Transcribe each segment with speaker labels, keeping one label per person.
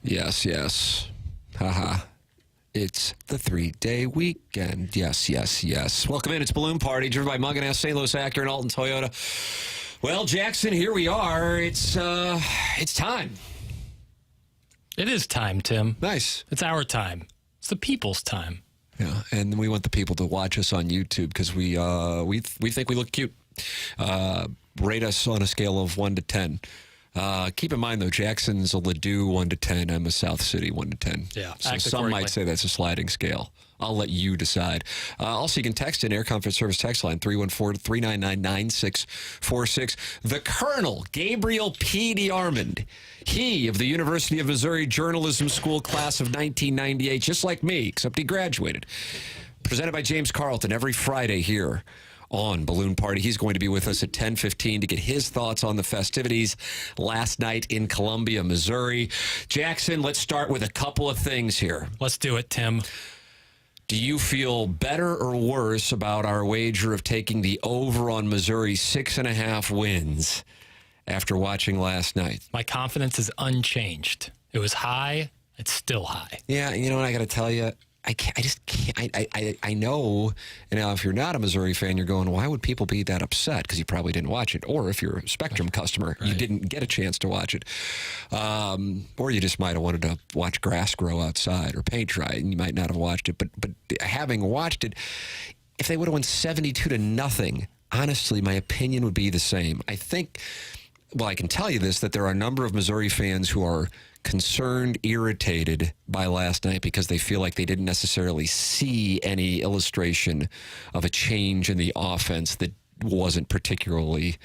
Speaker 1: Yes, yes. Haha. It's the 3-day weekend. Yes, yes, yes. Welcome in. It's Balloon Party, driven by Munganess, St. Louis Acura, and Alton Toyota. Well, Jackson, here we are. It's time.
Speaker 2: It is time, Tim.
Speaker 1: Nice.
Speaker 2: It's our time. It's the people's time.
Speaker 1: Yeah, and we want the people to watch us on YouTube because we think we look cute. Rate us on a scale of 1 to 10. Keep in mind, though, Jackson's a Ladue 1 to 10. I'm a South City 1 to 10.
Speaker 2: Yeah,
Speaker 1: so some might say that's a sliding scale. I'll let you decide. Also, you can text in Air Comfort Service text line 314-399-9646. The Colonel, Gabriel P. DeArmond, he of the University of Missouri Journalism School class of 1998, just like me, except he graduated. Presented by James Carlton every Friday here on Balloon Party. He's going to be with us at 10:15 to get his thoughts on the festivities last night in Columbia, Missouri. Jackson, let's start with a couple of things here.
Speaker 2: Let's do it, Tim.
Speaker 1: Do you feel better or worse about our wager of taking the over on Missouri 6.5 wins after watching last night?
Speaker 2: My confidence is unchanged. It was high. It's still high.
Speaker 1: Yeah, you know what I got to tell you? I just can't. I know, you know, if you're not a Missouri fan, you're going, why would people be that upset? Because you probably didn't watch it. Or if you're a Spectrum customer, right, you didn't get a chance to watch it. Or you just might have wanted to watch grass grow outside or paint dry, and you might not have watched it. But having watched it, if they would have won 72-0, honestly, my opinion would be the same. I think, well, I can tell you this, that there are a number of Missouri fans who are concerned, irritated by last night because they feel like they didn't necessarily see any illustration of a change in the offense that wasn't particularly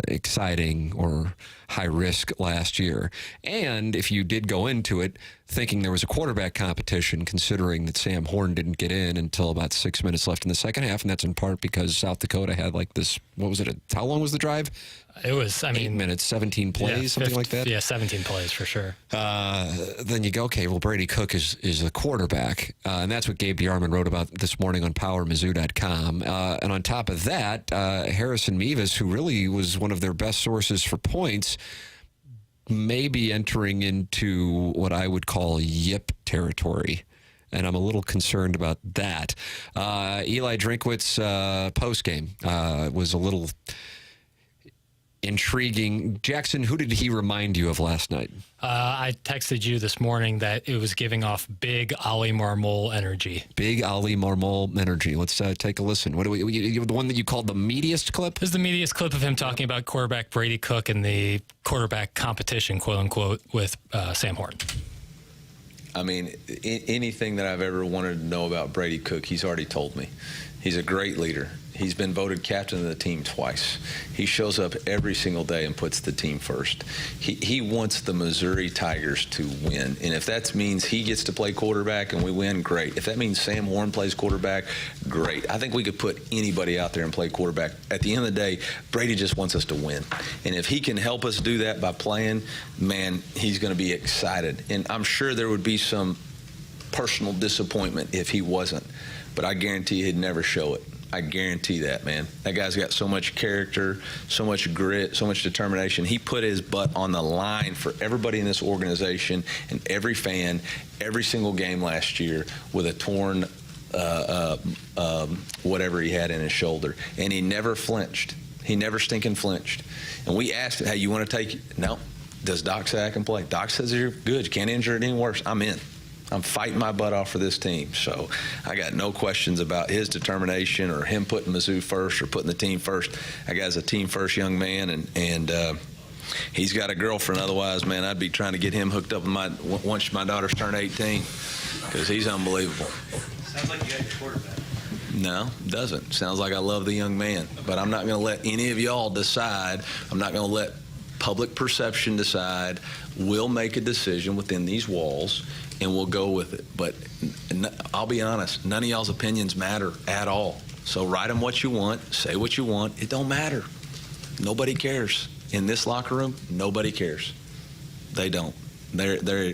Speaker 1: exciting or high risk last year. And if you did go into it thinking there was a quarterback competition, considering that Sam Horn didn't get in until about 6 minutes left in the second half, and that's in part because South Dakota had like this, what was it, how long was the drive?
Speaker 2: It was,
Speaker 1: 8 minutes, 17 plays, something like that?
Speaker 2: Yeah, 17 plays for sure.
Speaker 1: Then you go, okay, well, Brady Cook is the quarterback. And that's what Gabe DeArmond wrote about this morning on PowerMizzou.com. And on top of that, Harrison Mevis, who really was one of their best sources for points, may be entering into what I would call yip territory. And I'm a little concerned about that. Eli Drinkwitz postgame was a little intriguing. Jackson, who did he remind you of last night?
Speaker 2: I texted you this morning that it was giving off big Ali Marmol energy.
Speaker 1: Big Ali Marmol energy. Let's take a listen. What do we? The one that you called the meatiest clip?
Speaker 2: This is the meatiest clip of him talking about quarterback Brady Cook and the quarterback competition, quote unquote, with Sam Horn.
Speaker 3: I mean, anything that I've ever wanted to know about Brady Cook, he's already told me. He's a great leader. He's been voted captain of the team twice. He shows up every single day and puts the team first. He wants the Missouri Tigers to win. And if that means he gets to play quarterback and we win, great. If that means Sam Horn plays quarterback, great. I think we could put anybody out there and play quarterback. At the end of the day, Brady just wants us to win. And if he can help us do that by playing, man, he's going to be excited. And I'm sure there would be some personal disappointment if he wasn't. But I guarantee he'd never show it. I guarantee that, man. That guy's got so much character, so much grit, so much determination. He put his butt on the line for everybody in this organization and every fan, every single game last year with a torn whatever he had in his shoulder. And he never flinched. He never stinking flinched. And we asked, hey, you want to take it? No. Does Doc say I can play? Doc says you're good. You can't injure it any worse. I'm in. I'm fighting my butt off for this team. So I got no questions about his determination or him putting Mizzou first or putting the team first. That guy's a team-first young man, and he's got a girlfriend. Otherwise, man, I'd be trying to get him hooked up once my daughters turn 18 because he's unbelievable.
Speaker 4: Sounds like you got your quarterback.
Speaker 3: No, doesn't. Sounds like I love the young man. But I'm not going to let any of y'all decide. I'm not going to let public perception decide. We'll make a decision within these walls, and we'll go with it. But I'll be honest, none of y'all's opinions matter at all. So write them what you want, say what you want. It don't matter. Nobody cares. In this locker room, nobody cares. They don't. We're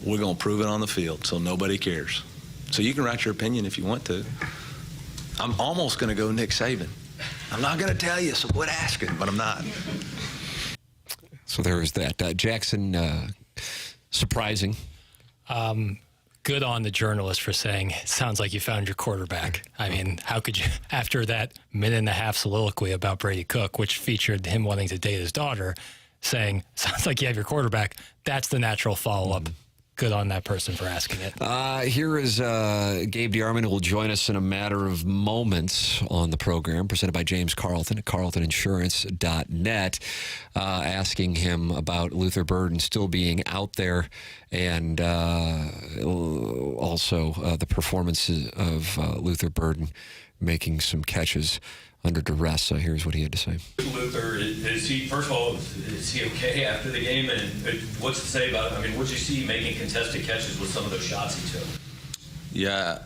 Speaker 3: going to prove it on the field, so nobody cares. So you can write your opinion if you want to. I'm almost going to go Nick Saban. I'm not going to tell you, so quit asking, but I'm not.
Speaker 1: So there is that. Jackson, Surprising.
Speaker 2: Good on the journalist for saying, it sounds like you found your quarterback. I mean, how could you, after that minute and a half soliloquy about Brady Cook, which featured him wanting to date his daughter, saying, sounds like you have your quarterback, that's the natural follow-up. Good on that person for asking it.
Speaker 1: Here is Gabe DeArmond, who will join us in a matter of moments on the program, presented by James Carlton at carltoninsurance.net, asking him about Luther Burden still being out there and also the performances of Luther Burden making some catches under duress. So here's what he had to say.
Speaker 5: Luther, is he, first of all, is he okay after the game? And what's to say about it? I mean, what did you see making contested catches with some of those shots he took?
Speaker 3: Yeah,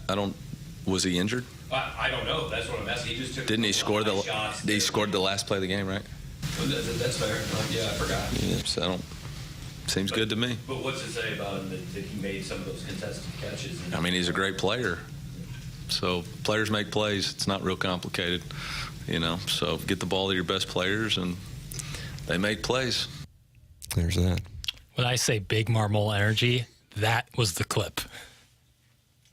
Speaker 3: was he injured?
Speaker 5: I don't know. That's what I'm asking. He just took.
Speaker 3: Didn't he score
Speaker 5: shots?
Speaker 3: He scored the last play of the game, right?
Speaker 5: That's fair. Yeah, I forgot.
Speaker 3: Yeah, so seems good to me.
Speaker 5: But what's to say about him that he made some of those contested catches?
Speaker 3: I mean, he's a great player. So players make plays. It's not real complicated, So get the ball to your best players, and they make plays.
Speaker 1: There's that.
Speaker 2: When I say big Marmol energy, that was the clip.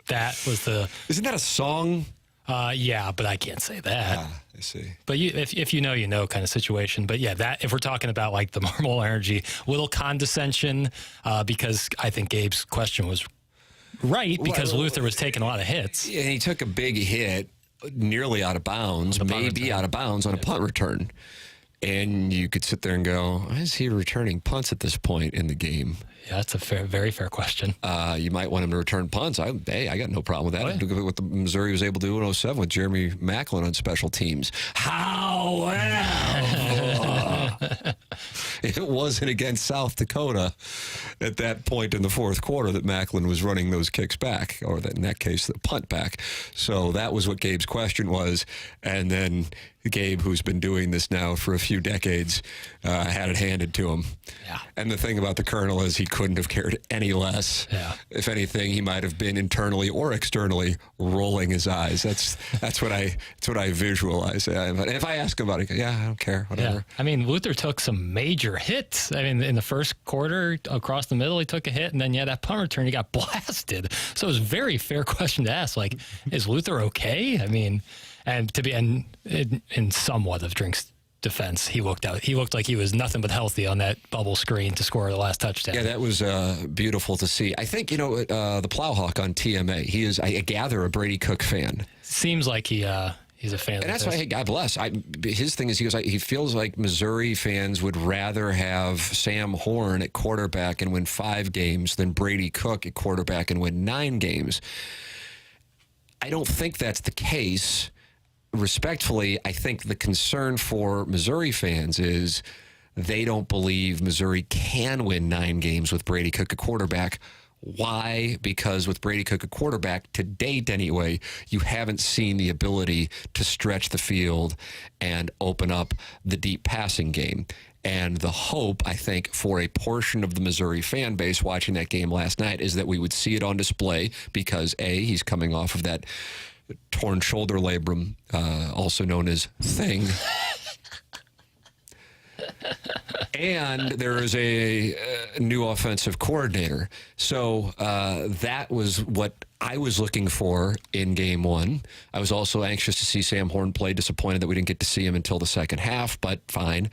Speaker 2: That was the...
Speaker 1: Isn't that a song?
Speaker 2: Yeah, but I can't say that.
Speaker 1: I see.
Speaker 2: But if you know kind of situation. But yeah, that if we're talking about like the Marmol energy, little condescension, because I think Gabe's question was right, because Luther was taking a lot of hits.
Speaker 1: And he took a big hit, nearly out of bounds, maybe out of bounds on a punt return. And you could sit there and go, why is he returning punts at this point in the game?
Speaker 2: Yeah, that's a very fair question.
Speaker 1: You might want him to return punts. I got no problem with that.
Speaker 2: Oh, yeah.
Speaker 1: What the Missouri was able to do in 2007 with Jeremy Macklin on special teams. However, it wasn't against South Dakota at that point in the fourth quarter that Macklin was running those kicks back, or that in that case, the punt back. So that was what Gabe's question was. And then Gabe, who's been doing this now for a few decades, had it handed to him.
Speaker 2: Yeah.
Speaker 1: And the thing about the Colonel is he couldn't have cared any less.
Speaker 2: Yeah.
Speaker 1: If anything, he might have been internally or externally rolling his eyes. That's what I visualize. But if I ask him about it, yeah, I don't care, whatever.
Speaker 2: Yeah. I mean, Luther took some major hits. I mean, in the first quarter, across the middle, he took a hit, and then that punt return, he got blasted. So it was a very fair question to ask. Like, is Luther okay? I mean, and in somewhat of Drink's defense, he looked like he was nothing but healthy on that bubble screen to score the last touchdown.
Speaker 1: Yeah, that was beautiful to see. I think, the Plowhawk on TMA, he is, I gather, a Brady Cook fan.
Speaker 2: Seems like he's a fan.
Speaker 1: And that's why, hey, God bless. His thing is, he feels like Missouri fans would rather have Sam Horn at quarterback and win 5 games than Brady Cook at quarterback and win 9 games. I don't think that's the case. Respectfully, I think the concern for Missouri fans is they don't believe Missouri can win 9 games with Brady Cook at quarterback. Why? Because with Brady Cook at quarterback, to date anyway, you haven't seen the ability to stretch the field and open up the deep passing game. And the hope, I think, for a portion of the Missouri fan base watching that game last night is that we would see it on display because, A, he's coming off of that torn shoulder labrum, also known as thing. And there is a new offensive coordinator. So that was what I was looking for in game 1. I was also anxious to see Sam Horn play, disappointed that we didn't get to see him until the second half, but fine.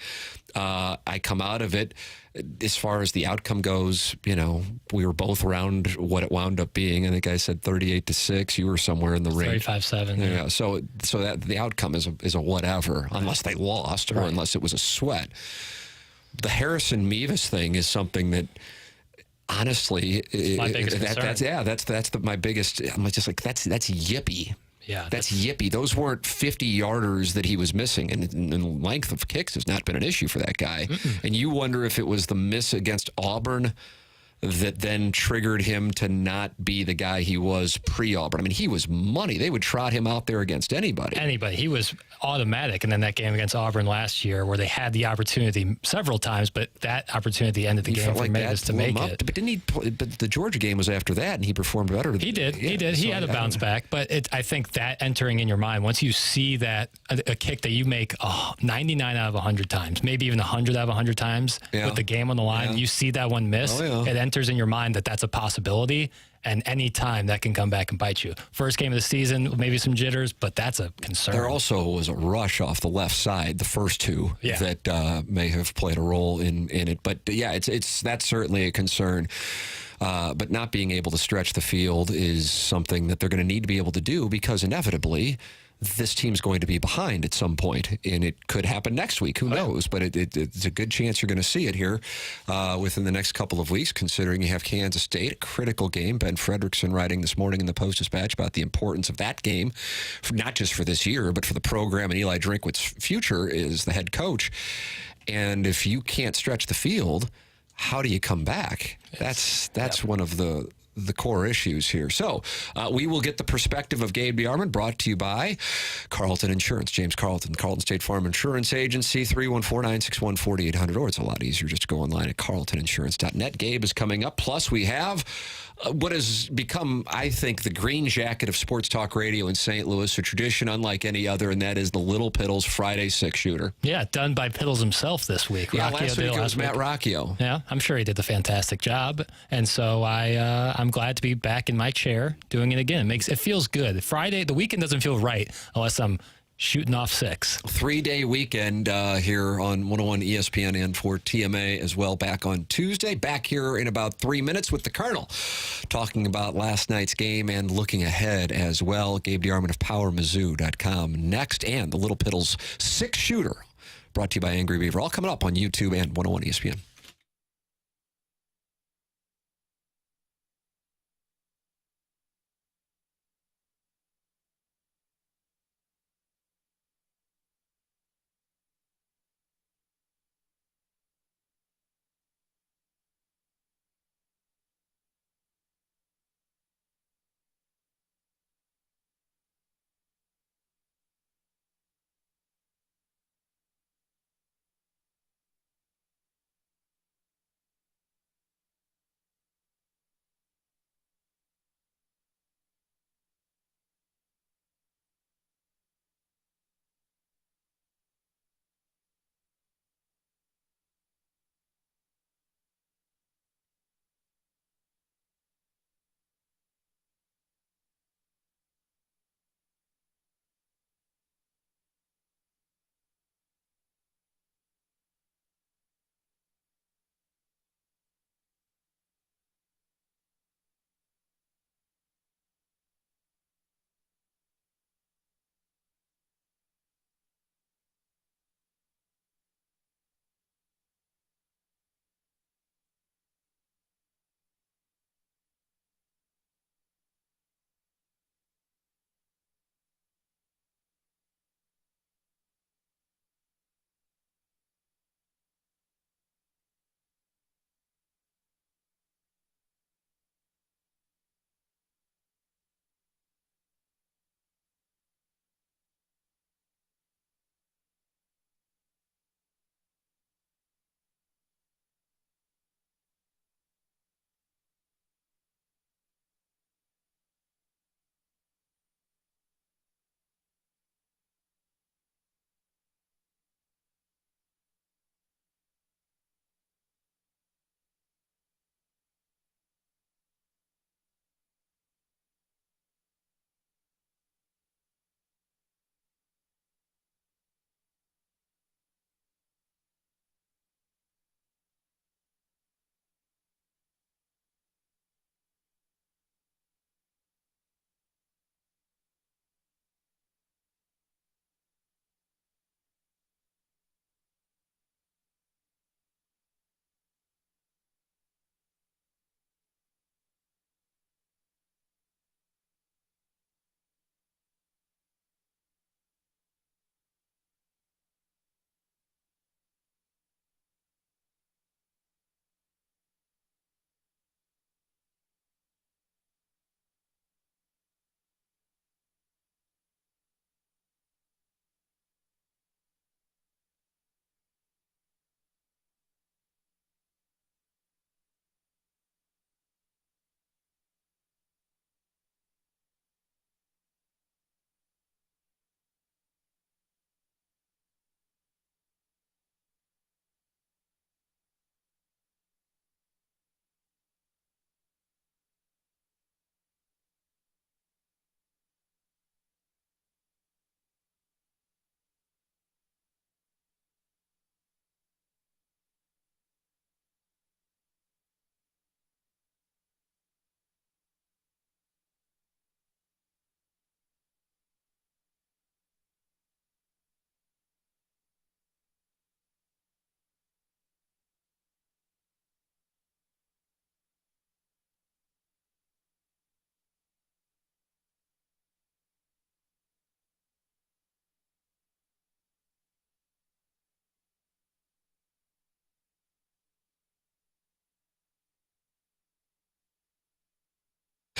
Speaker 1: I come out of it. As far as the outcome goes, we were both around what it wound up being. I think I said 38-6. You were somewhere in the range.
Speaker 2: 35-7.
Speaker 1: Yeah. So that the outcome is a whatever, unless they lost or unless it was a sweat. The Harrison Mevis thing is something that, honestly,
Speaker 2: my biggest concern.
Speaker 1: that's my biggest. I'm just like that's yippee.
Speaker 2: Yeah,
Speaker 1: that's yippee. Those weren't 50-yarders that he was missing, and length of kicks has not been an issue for that guy. And you wonder if it was the miss against Auburn that then triggered him to not be the guy he was pre-Auburn. I mean, he was money. They would trot him out there against anybody.
Speaker 2: He was automatic. And then that game against Auburn last year where they had the opportunity several times, but that opportunity ended the game for Mevis to make it.
Speaker 1: But didn't he? But the Georgia game was after that, and he performed better.
Speaker 2: He did. He had a bounce back. But I think that entering in your mind, once you see that a kick that you make 99 out of 100 times, maybe even 100 out of 100 times with the game on the line, you see that one miss, it enters in your mind that that's a possibility, and any time that can come back and bite you. First game of the season, maybe some jitters, but that's a concern.
Speaker 1: There also was a rush off the left side, the first two,
Speaker 2: Yeah.
Speaker 1: that may have played a role in it. But yeah, that's certainly a concern. But not being able to stretch the field is something that they're going to need to be able to do, because inevitably this team's going to be behind at some point, and it could happen next week. Who knows? But it's a good chance you're going to see it here within the next couple of weeks, considering you have Kansas State, a critical game. Ben Fredrickson writing this morning in the Post-Dispatch about the importance of that game, not just for this year, but for the program and Eli Drinkwitz's future as the head coach. And if you can't stretch the field, how do you come back? That's one of the core issues here. So we will get the perspective of Gabe DeArmond, brought to you by Carlton Insurance. James Carlton, Carlton State Farm Insurance Agency, 314-961-4800, or it's a lot easier just to go online at carltoninsurance.net. Gabe is coming up. Plus, we have what has become, I think, the green jacket of sports talk radio in St. Louis, a tradition unlike any other, and that is the Little Piddles Friday six-shooter.
Speaker 2: Yeah, done by Piddles himself this week.
Speaker 1: Yeah,
Speaker 2: Rocchio
Speaker 1: last week it was Matt Rocchio.
Speaker 2: Yeah, I'm sure he did a fantastic job, and so I'm glad to be back in my chair doing it again. It feels good. Friday, the weekend doesn't feel right unless I'm shooting off 6.
Speaker 1: 3-day weekend here on 101 ESPN and for TMA as well. Back on Tuesday. Back here in about 3 minutes with the Colonel, talking about last night's game and looking ahead as well. Gabe DeArmond of PowerMizzou.com next, and the Little Piddles six-shooter, brought to you by Angry Beaver. All coming up on YouTube and 101 ESPN.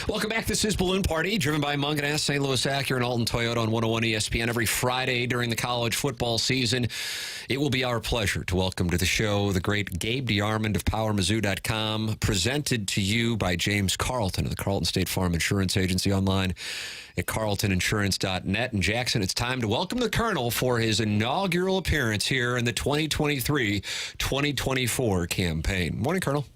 Speaker 1: Welcome back. This is Balloon Party, driven by Munganess, St. Louis Acura, and Alton Toyota on 101 ESPN every Friday during the college football season. It will be our pleasure to welcome to the show the great Gabe DeArmond of PowerMizzou.com, presented to you by James Carlton of the Carlton State Farm Insurance Agency, online at carltoninsurance.net. And Jackson, it's time to welcome the Colonel for his inaugural appearance here in the 2023-2024 campaign. Morning, Colonel.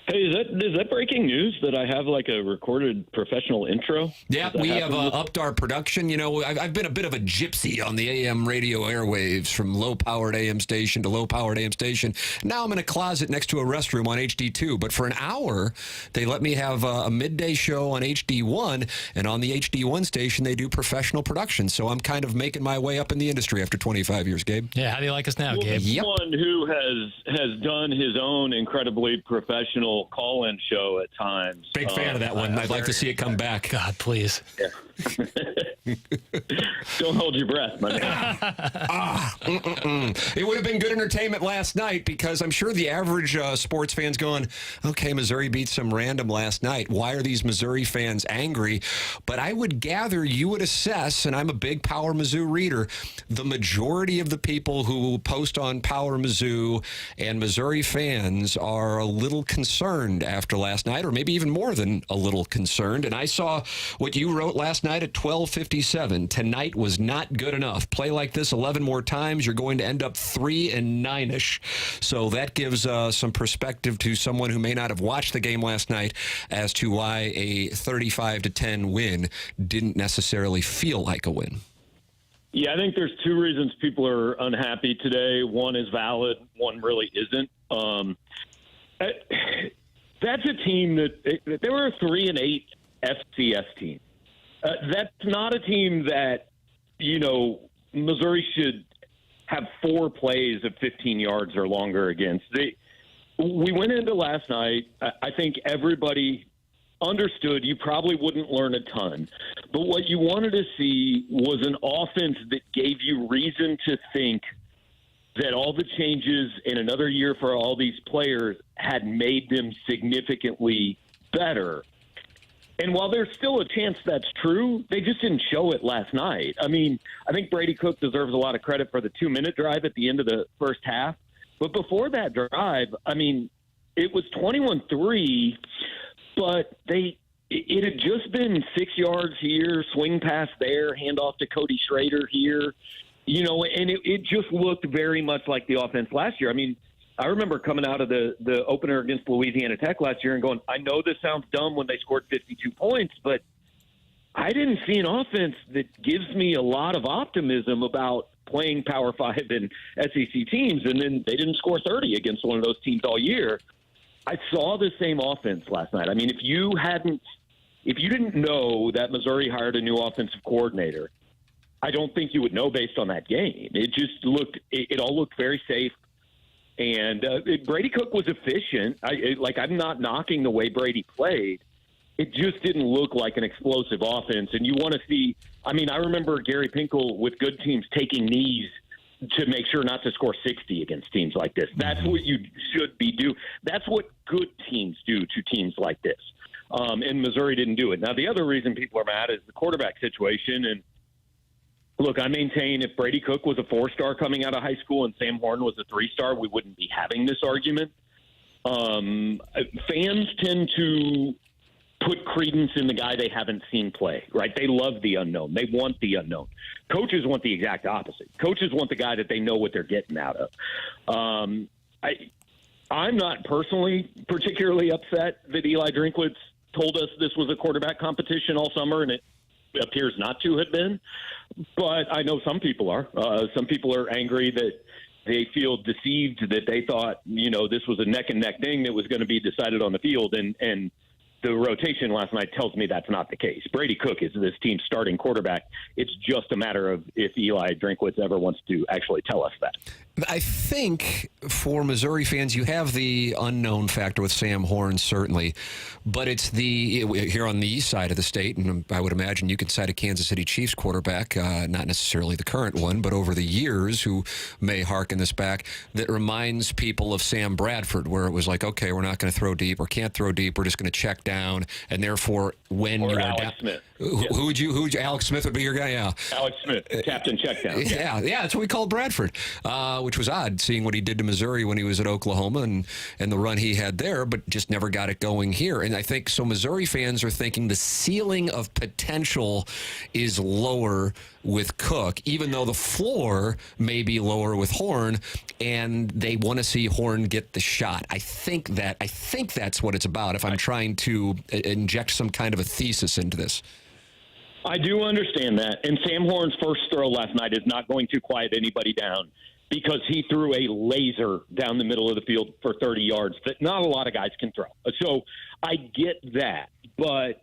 Speaker 6: Hey, is that breaking news that I have like a recorded professional intro?
Speaker 1: Yeah, we have upped our production. You know, I've been a bit of a gypsy on the AM radio airwaves, from low-powered AM station to low-powered AM station. Now I'm in a closet next to a restroom on HD2. But for an hour, they let me have a midday show on HD1, and on the HD1 station, they do professional production. So I'm kind of making my way up in the industry after 25 years, Gabe.
Speaker 2: Yeah, how do you like us now, Gabe?
Speaker 1: Yep.
Speaker 6: Someone who has done his own incredibly professional call-in show at times.
Speaker 1: Big fan of that one. I'd like to see it come back.
Speaker 2: God, please.
Speaker 6: Yeah. Don't hold your breath, my man.
Speaker 1: It would have been good entertainment last night, because I'm sure the average sports fan's going, okay, Missouri beat some random last night. Why are these Missouri fans angry? But I would gather you would assess, and I'm a big Power Mizzou reader, the majority of the people who post on Power Mizzou and Missouri fans are a little concerned after last night, or maybe even more than a little concerned. And I saw what you wrote last night at 12:57. Tonight was not good enough. Play like this 11 more times, you're going to end up 3-9-ish. So that gives some perspective to someone who may not have watched the game last night as to why a 35-10 win didn't necessarily feel like a win.
Speaker 6: Yeah, I think there's two reasons people are unhappy today. One is valid, one really isn't. That's a team that they were a 3-8 FCS team. That's not a team that, you know, Missouri should have 4 plays of 15 yards or longer against. We went into last night, I think everybody understood you probably wouldn't learn a ton. But what you wanted to see was an offense that gave you reason to think that all the changes in another year for all these players had made them significantly better. And while there's still a chance that's true, they just didn't show it last night. I mean, I think Brady Cook deserves a lot of credit for the 2-minute drive at the end of the first half. But before that drive, I mean, it was 21-3, but it had just been 6 yards here, swing pass there, handoff to Cody Schrader here. You know, and it just looked very much like the offense last year. I mean, I remember coming out of the opener against Louisiana Tech last year and going, I know this sounds dumb when they scored 52 points, but I didn't see an offense that gives me a lot of optimism about playing Power 5 and SEC teams. And then they didn't score 30 against one of those teams all year. I saw the same offense last night. I mean, if you didn't know that Missouri hired a new offensive coordinator, I don't think you would know based on that game. It just it all looked very safe. And Brady Cook was efficient. I'm not knocking the way Brady played. It just didn't look like an explosive offense. And you want to see – I mean, I remember Gary Pinkel with good teams taking knees to make sure not to score 60 against teams like this. That's what you should be doing. That's what good teams do to teams like this. And Missouri didn't do it. Now, the other reason people are mad is the quarterback situation. And look, I maintain if Brady Cook was a 4-star coming out of high school and Sam Horn was a 3-star, we wouldn't be having this argument. Fans tend to put credence in the guy they haven't seen play, right? They love the unknown. They want the unknown. Coaches want the exact opposite. Coaches want the guy that they know what they're getting out of. I'm not personally particularly upset that Eli Drinkwitz told us this was a quarterback competition all summer, and it appears not to have been. But I know some people are. Some people are angry that they feel deceived, that they thought, you know, this was a neck-and-neck thing that was going to be decided on the field. And the rotation last night tells me that's not the case. Brady Cook is this team's starting quarterback. It's just a matter of if Eli Drinkwitz ever wants to actually tell us that.
Speaker 1: I think for Missouri fans, you have the unknown factor with Sam Horn, certainly, but it's here on the east side of the state, and I would imagine you could cite a Kansas City Chiefs quarterback, not necessarily the current one, but over the years who may harken this back, that reminds people of Sam Bradford, where it was like, okay, we're not going to throw deep or can't throw deep, we're just going to check down, and therefore when
Speaker 6: Or
Speaker 1: you are
Speaker 6: Alex
Speaker 1: down,
Speaker 6: Smith.
Speaker 1: who would you? Alex Smith would be your guy, yeah.
Speaker 6: Alex Smith, captain checkdown.
Speaker 1: Yeah, that's what we called Bradford, which was odd, seeing what he did to Missouri when he was at Oklahoma and the run he had there, but just never got it going here. And I think so Missouri fans are thinking the ceiling of potential is lower with Cook, even though the floor may be lower with Horn, and they want to see Horn get the shot. I think that's what it's about if I'm trying to inject some kind of a thesis into this.
Speaker 6: I do understand that. And Sam Horn's first throw last night is not going to quiet anybody down because he threw a laser down the middle of the field for 30 yards that not a lot of guys can throw. So I get that. But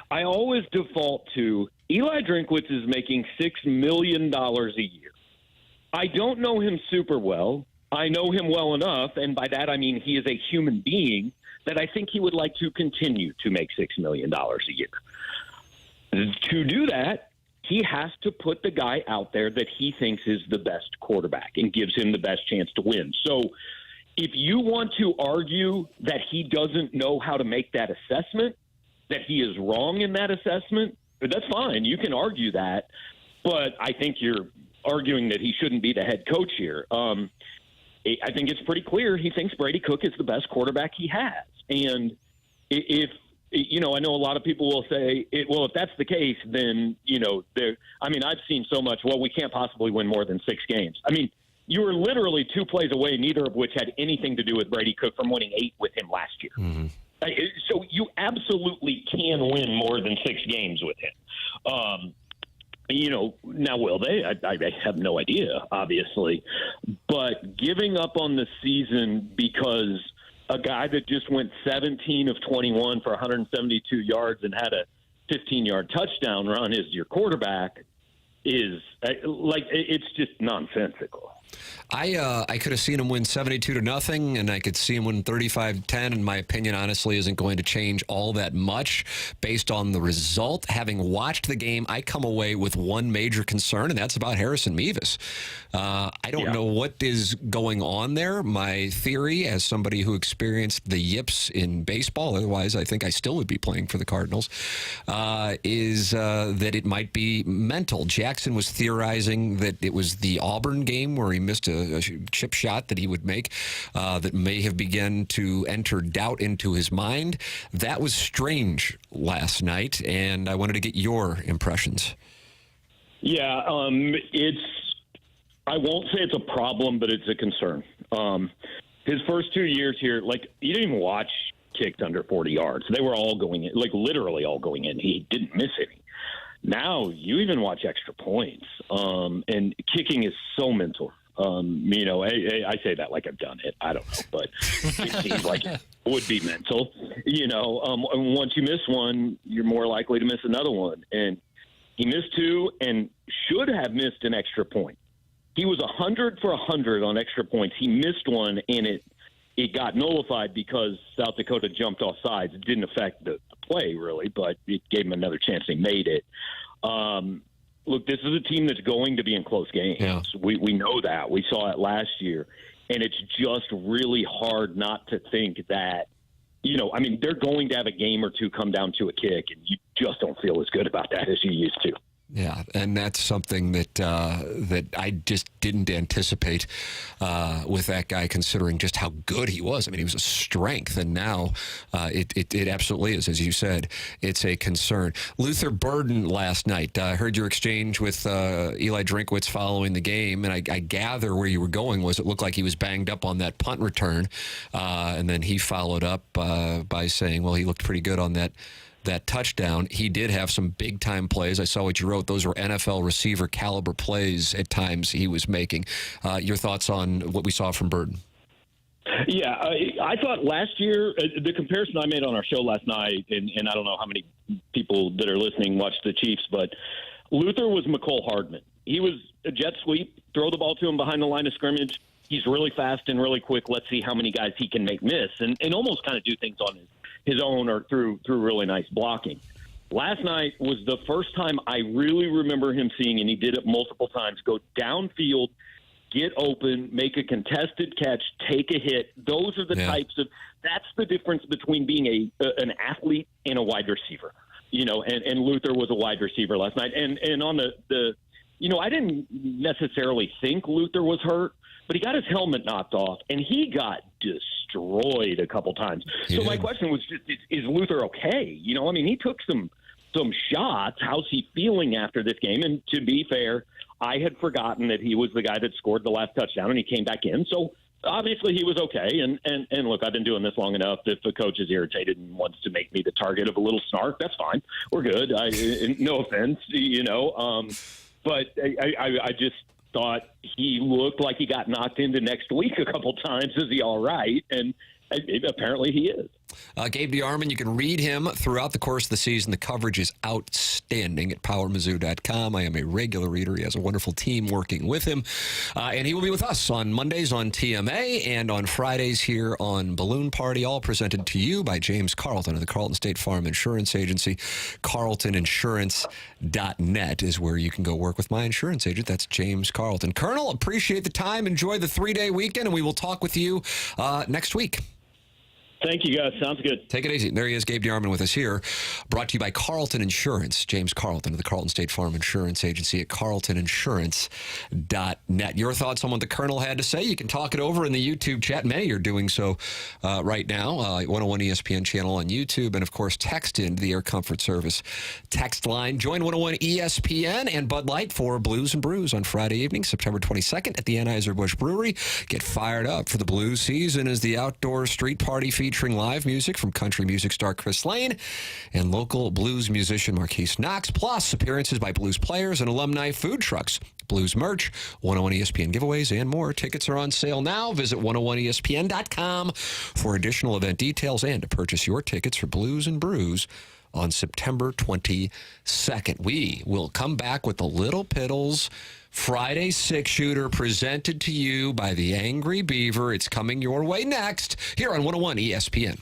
Speaker 6: I always default to Eli Drinkwitz is making $6 million a year. I don't know him super well. I know him well enough, and by that I mean he is a human being, that I think he would like to continue to make $6 million a year. To do that, he has to put the guy out there that he thinks is the best quarterback and gives him the best chance to win. So if you want to argue that he doesn't know how to make that assessment, that he is wrong in that assessment, that's fine. You can argue that. But I think you're arguing that he shouldn't be the head coach here. I think it's pretty clear he thinks Brady Cook is the best quarterback he has. And if I know a lot of people will say, if that's the case, then, I've seen so much, we can't possibly win more than 6 games. I mean, you were literally 2 plays away, neither of which had anything to do with Brady Cook from winning 8 with him last year. Mm-hmm. So you absolutely can win more than 6 games with him. Now will they? I have no idea, obviously. But giving up on the season because a guy that just went 17 of 21 for 172 yards and had a 15-yard touchdown run as your quarterback is it's just nonsensical.
Speaker 1: I could have seen him win 72-0, and I could see him win 35-10, and my opinion, honestly, isn't going to change all that much based on the result. Having watched the game, I come away with one major concern, and that's about Harrison Mevis. I don't know what is going on there. My theory, as somebody who experienced the yips in baseball, otherwise I think I still would be playing for the Cardinals, is that it might be mental. Jackson was theorizing that it was the Auburn game where he missed a chip shot that he would make that may have begun to enter doubt into his mind. That was strange last night, and I wanted to get your impressions.
Speaker 6: Yeah, I won't say it's a problem, but it's a concern. His first 2 years here, you didn't even watch kicked under 40 yards. They were all going in, literally all going in. He didn't miss any. Now you even watch extra points, and kicking is so mental. I say that like I've done it. I don't know, but it seems like it would be mental. Once you miss one, you're more likely to miss another one. And he missed 2 and should have missed an extra point. He was 100 for 100 on extra points. He missed one, and it got nullified because South Dakota jumped off sides. It didn't affect the play, really, but it gave him another chance. He made it. Look, this is a team that's going to be in close games. Yeah. We know that. We saw it last year. And it's just really hard not to think that, they're going to have a game or two come down to a kick, and you just don't feel as good about that as you used to.
Speaker 1: Yeah, and that's something that I just didn't anticipate with that guy, considering just how good he was. I mean, he was a strength, and now it absolutely is, as you said, it's a concern. Luther Burden last night. I heard your exchange with Eli Drinkwitz following the game, and I gather where you were going was it looked like he was banged up on that punt return, and then he followed up by saying, well, he looked pretty good on that touchdown. He did have some big-time plays. I saw what you wrote. Those were NFL receiver caliber plays at times he was making. Your thoughts on what we saw from Burden?
Speaker 6: Yeah, I thought last year, the comparison I made on our show last night, and I don't know how many people that are listening watched the Chiefs, but Luther was McCole Hardman. he was a jet sweep, throw the ball to him behind the line of scrimmage. He's really fast and really quick. Let's see how many guys he can make miss and almost kind of do things on his own or through really nice blocking. Last night was the first time I really remember him seeing, and he did it multiple times, go downfield, get open, make a contested catch, take a hit. Those are the types of – that's the difference between being an athlete and a wide receiver. And Luther was a wide receiver last night. And on the I didn't necessarily think Luther was hurt, but he got his helmet knocked off, and he got destroyed a couple times. So my question was just, is Luther okay? He took some shots. How's he feeling after this game? And to be fair, I had forgotten that he was the guy that scored the last touchdown, and he came back in. So obviously he was okay. And look, I've been doing this long enough. If a coach is irritated and wants to make me the target of a little snark, that's fine. We're good. No offense, but I just thought he looked like he got knocked into next week a couple times. Is he all right? And apparently he is.
Speaker 1: Gabe DeArmond, you can read him throughout the course of the season. The coverage is outstanding at powermizzou.com. I am a regular reader. He has a wonderful team working with him. And he will be with us on Mondays on TMA and on Fridays here on Balloon Party, all presented to you by James Carlton of the Carlton State Farm Insurance Agency. CarltonInsurance.net is where you can go work with my insurance agent. That's James Carlton. Colonel, appreciate the time. Enjoy the 3-day weekend, and we will talk with you next week.
Speaker 6: Thank you, guys. Sounds good.
Speaker 1: Take it easy. There he is, Gabe DeArmond with us here. Brought to you by Carlton Insurance. James Carlton of the Carlton State Farm Insurance Agency at CarltonInsurance.net. Your thoughts on what the Colonel had to say? You can talk it over in the YouTube chat. Many are doing so right now. 101 ESPN channel on YouTube. And, of course, text into the Air Comfort Service text line. Join 101 ESPN and Bud Light for Blues and Brews on Friday evening, September 22nd at the Anheuser-Busch Brewery. Get fired up for the blues season as the outdoor street party featuring live music from country music star Chris Lane and local blues musician Marquise Knox, plus appearances by blues players and alumni food trucks, blues merch, 101 ESPN giveaways, and more. Tickets are on sale now. Visit 101ESPN.com for additional event details and to purchase your tickets for Blues and Brews on September 22nd. We will come back with the Little Piddles Friday six-shooter presented to you by the Angry Beaver. It's coming your way next here on 101 ESPN.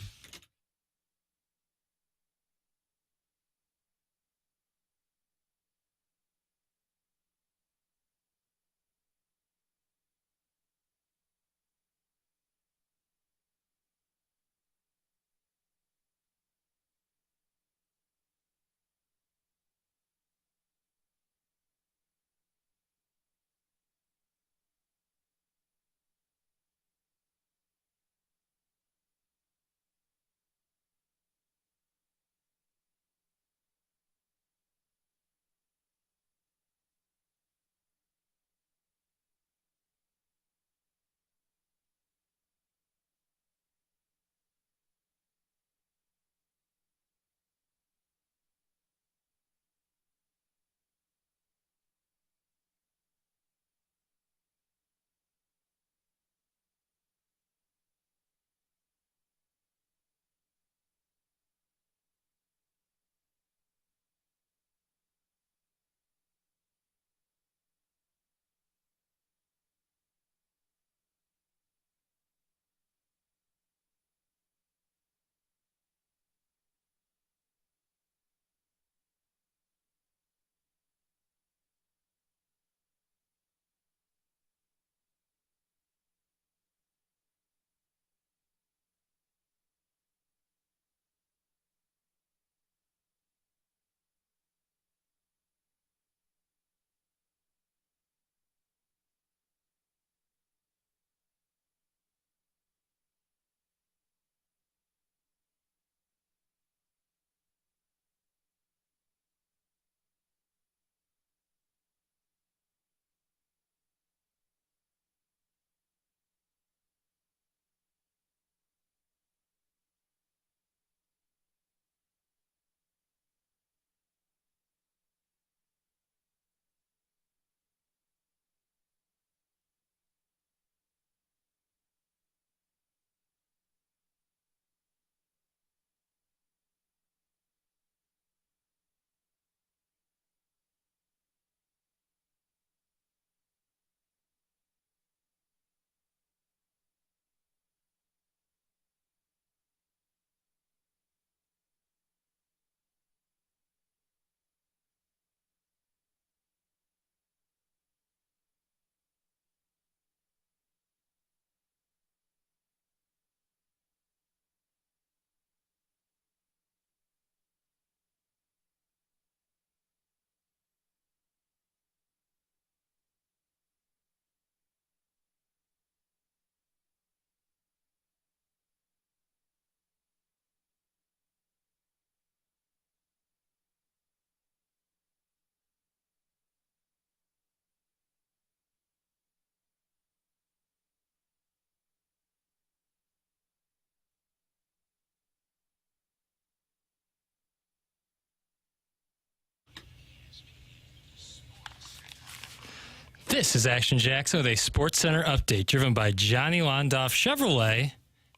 Speaker 2: This is Action Jackson with a Sports Center update driven by Johnny Londoff Chevrolet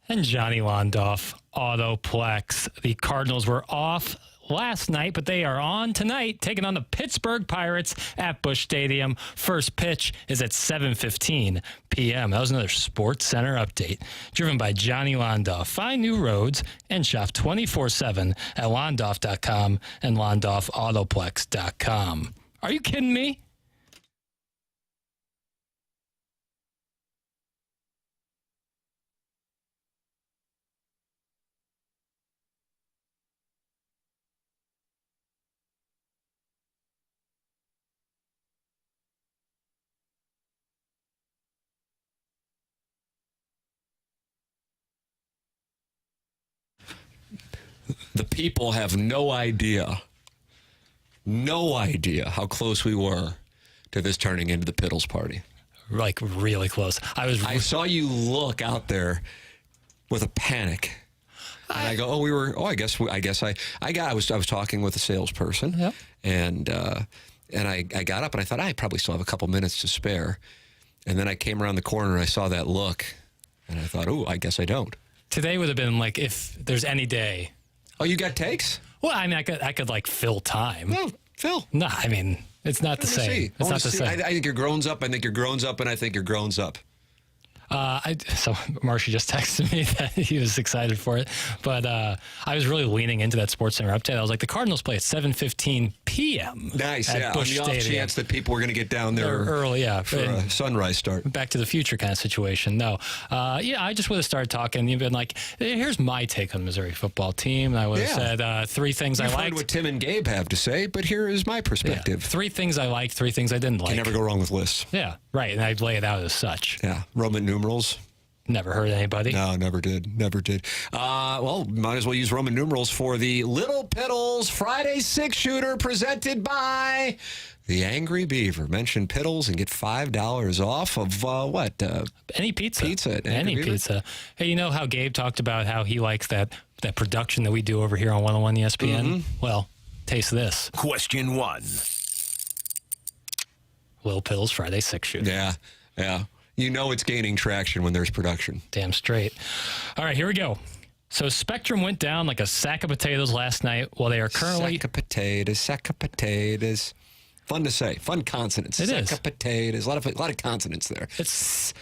Speaker 2: and Johnny Londoff Autoplex. The Cardinals were off last night, but they are on tonight, taking on the Pittsburgh Pirates at Busch Stadium. First pitch is at 7:15 p.m. That was another Sports Center update driven by Johnny Londoff. Find new roads and shop 24/7 at londoff.com and londoffautoplex.com. Are you kidding me?
Speaker 1: The people have no idea how close we were to this turning into the Piddles party.
Speaker 2: Like really close.
Speaker 1: I saw you look out there with a panic. And I go, I was talking with a salesperson.
Speaker 2: Yep.
Speaker 1: And I got up and I thought I probably still have a couple minutes to spare. And then I came around the corner and I saw that look and I thought, I guess I don't.
Speaker 2: Today would have been like if there's any day.
Speaker 1: Oh, you got takes?
Speaker 2: Well, I mean, I could like fill time.
Speaker 1: No, Phil.
Speaker 2: No, I mean, it's not the same. It's not the same.
Speaker 1: I think you're grown up. I think you're grown up, and I think you're grown up.
Speaker 2: So Marshy just texted me that he was excited for it, but I was really leaning into that Sports Center update. I was like, the Cardinals play at 7:15 p.m.
Speaker 1: Nice,
Speaker 2: at Busch
Speaker 1: on the off
Speaker 2: Stadium.
Speaker 1: chance that people were going to get down there
Speaker 2: early,
Speaker 1: for a sunrise start.
Speaker 2: Back to the Future kind of situation. No, I just would have started talking. You've been like, here's my take on the Missouri football team. And I would have said three things
Speaker 1: You've
Speaker 2: I liked.
Speaker 1: heard what Tim and Gabe have to say, but here is my perspective.
Speaker 2: Yeah. 3 things I liked, 3 things I didn't like.
Speaker 1: You never go wrong with lists.
Speaker 2: Yeah, right. And I'd lay it out as such.
Speaker 1: Yeah, Roman numerals.
Speaker 2: Never hurt anybody.
Speaker 1: No, never did. Well, might as well use Roman numerals for the Little Piddles Friday 6-shooter presented by the Angry Beaver. Mention Piddles and get $5 off of what?
Speaker 2: Any pizza.
Speaker 1: Pizza at Angry
Speaker 2: Any
Speaker 1: Beaver?
Speaker 2: pizza. Hey, you know how Gabe talked about how he likes that production that we do over here on 101 ESPN?
Speaker 1: Mm-hmm.
Speaker 2: Well, taste this.
Speaker 7: Question 1.
Speaker 2: Little Piddles Friday 6-shooter.
Speaker 1: Yeah. You know it's gaining traction when there's production.
Speaker 2: Damn straight. All right, here we go. So Spectrum went down like a sack of potatoes last night while they are currently...
Speaker 1: Sack of potatoes. Fun to say. Fun consonants.
Speaker 2: It
Speaker 1: sack
Speaker 2: is.
Speaker 1: of potatoes. A lot of consonants there.
Speaker 2: It's...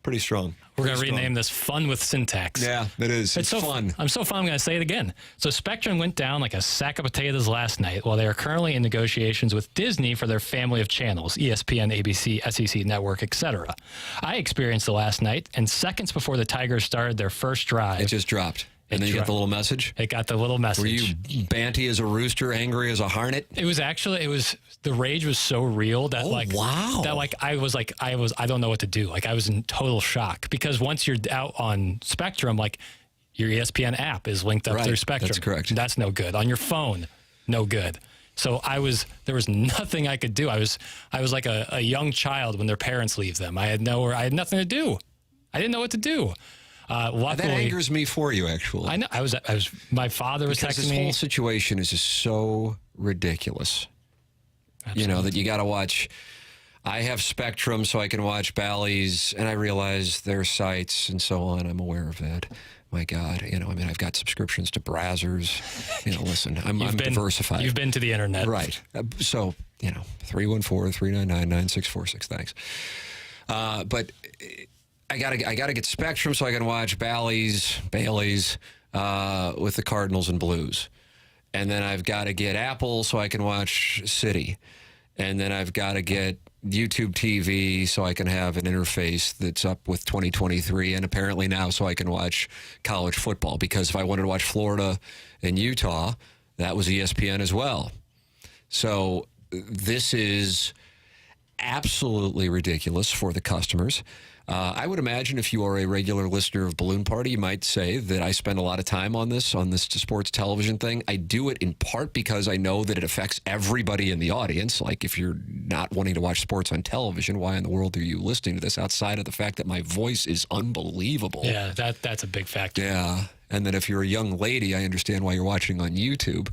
Speaker 1: Pretty strong.
Speaker 2: We're going to rename this Fun with Syntax.
Speaker 1: Yeah, it is. It's
Speaker 2: so
Speaker 1: fun.
Speaker 2: I'm so fun, I'm going to say it again. So Spectrum went down like a sack of potatoes last night while they are currently in negotiations with Disney for their family of channels, ESPN, ABC, SEC Network, etc. I experienced the last night, and seconds before the Tigers started their first drive...
Speaker 1: It just dropped. And then you got the little message?
Speaker 2: It got the little message.
Speaker 1: Were you banty as a rooster, angry as a hornet?
Speaker 2: It was the rage was so real that I don't know what to do. Like I was in total shock because once you're out on Spectrum, like your ESPN app is linked up through Spectrum.
Speaker 1: That's correct.
Speaker 2: That's no good. On your phone, no good. So there was nothing I could do. I was like a young child when their parents leave them. I had nothing to do. I didn't know what to do. Luckily,
Speaker 1: that angers me for you, actually.
Speaker 2: I know. My father was
Speaker 1: because
Speaker 2: texting
Speaker 1: this
Speaker 2: me.
Speaker 1: whole situation is just so ridiculous.
Speaker 2: Absolutely.
Speaker 1: You know, that you got to watch. I have Spectrum so I can watch Bally's, and I realize their sites and so on. I'm aware of that. My God, I've got subscriptions to Brazzers. Listen, I'm diversified.
Speaker 2: You've been to the internet.
Speaker 1: Right. So, 314-399-9646. Thanks. But I gotta get Spectrum so I can watch Bailey's with the Cardinals and Blues. And then I've got to get Apple so I can watch City. And then I've got to get YouTube TV so I can have an interface that's up with 2023. And apparently now so I can watch college football. Because if I wanted to watch Florida and Utah, that was ESPN as well. So this is absolutely ridiculous for the customers. I would imagine if you are a regular listener of Balloon Party, you might say that I spend a lot of time on this sports television thing. I do it in part because I know that it affects everybody in the audience. Like if you're not wanting to watch sports on television, why in the world are you listening to this outside of the fact that my voice is unbelievable?
Speaker 2: Yeah, that's a big factor.
Speaker 1: Yeah. And that if you're a young lady, I understand why you're watching on YouTube.